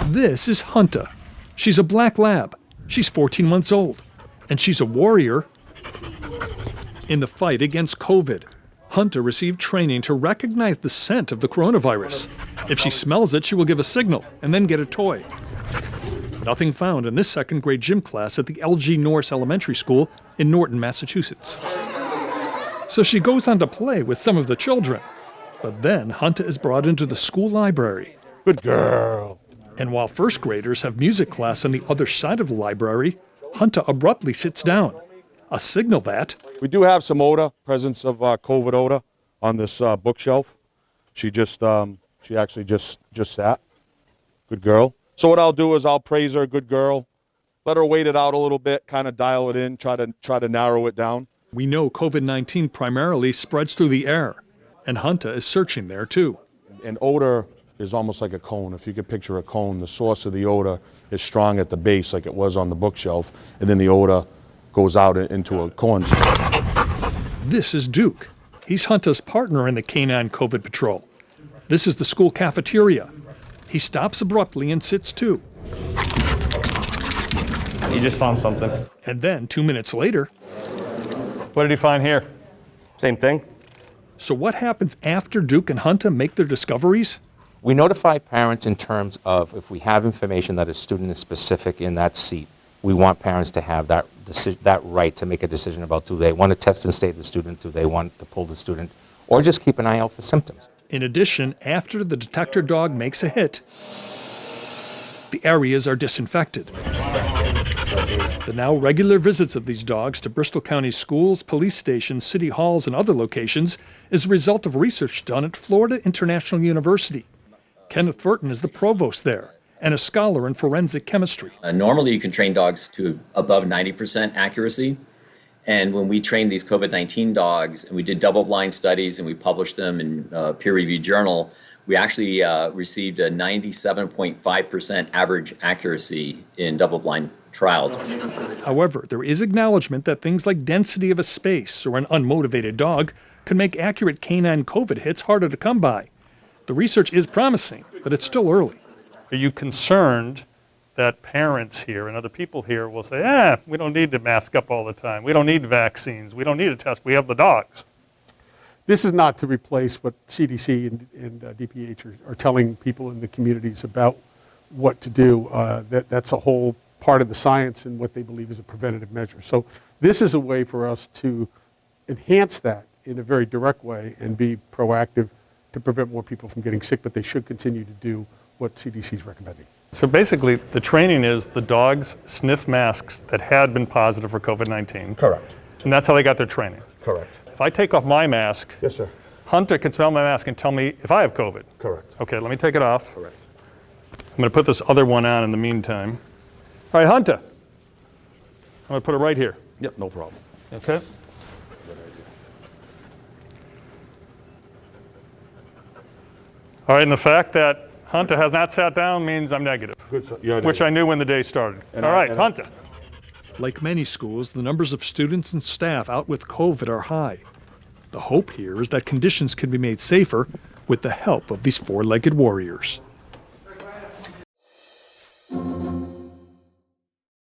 This is Hunter. She's a black lab. She's 14 months old. And she's a warrior in the fight against COVID. Hunter received training to recognize the scent of the coronavirus. If she smells it, she will give a signal and then get a toy. Nothing found in this second grade gym class at the L.G. Norse Elementary School in Norton, Massachusetts. So she goes on to play with some of the children. But then Hunter is brought into the school library. Good girl. And while first graders have music class on the other side of the library, Hunter abruptly sits down. A signal that We do have some odor, presence of COVID odor on this bookshelf. She actually just sat. Good girl. So what I'll do is I'll praise her, good girl. Let her wait it out a little bit, kind of dial it in, try to narrow it down. we know COVID-19 primarily spreads through the air, and Hunter is searching there too. And odor is almost like a cone. If you could picture a cone, the source of the odor is strong at the base like it was on the bookshelf, and then the odor goes out into a cornstalk. This is Duke. He's Hunter's partner in the Canine COVID Patrol. This is the school cafeteria. He stops abruptly and sits too. He just found something. And then 2 minutes later. What did he find here? Same thing. So what happens after Duke and Hunter make their discoveries? We notify parents in terms of if we have information that a student is specific in that seat, we want parents to have that right to make a decision about do they want to test and state the student, do they want to pull the student, or just keep an eye out for symptoms. In addition, after the detector dog makes a hit, the areas are disinfected. The now regular visits of these dogs to Bristol County schools, police stations, city halls, and other locations is a result of research done at Florida International University. Kenneth Furton is the provost there and a scholar in forensic chemistry. Normally, you can train dogs to above 90% accuracy. And when we trained these COVID-19 dogs, and we did double-blind studies, and we published them in a peer-reviewed journal, we actually received a 97.5% average accuracy in double-blind trials. However, there is acknowledgement that things like density of a space or an unmotivated dog can make accurate canine COVID hits harder to come by. The research is promising, but it's still early. Are you concerned that parents here and other people here will say, we don't need to mask up all the time. We don't need vaccines. We don't need to test. We have the dogs. This is not to replace what CDC and DPH are telling people in the communities about what to do. That's a whole part of the science and what they believe is a preventative measure. So this is a way for us to enhance that in a very direct way and be proactive to prevent more people from getting sick, but they should continue to do what CDC is recommending. So basically, the training is the dogs sniff masks that had been positive for COVID-19. Correct. And that's how they got their training. Correct. If I take off my mask, Yes, sir. Hunter can smell my mask and tell me if I have COVID. Correct. Okay, let me take it off. Correct. I'm going to put this other one on in the meantime. All right, Hunter. I'm going to put it right here. Yep, no problem. Okay. All right, and the fact that Hunter has not sat down means I'm negative, Good, sir. You're which I knew when the day started. All right, Hunter. Like many schools, the numbers of students and staff out with COVID are high. The hope here is that conditions can be made safer with the help of these four-legged warriors.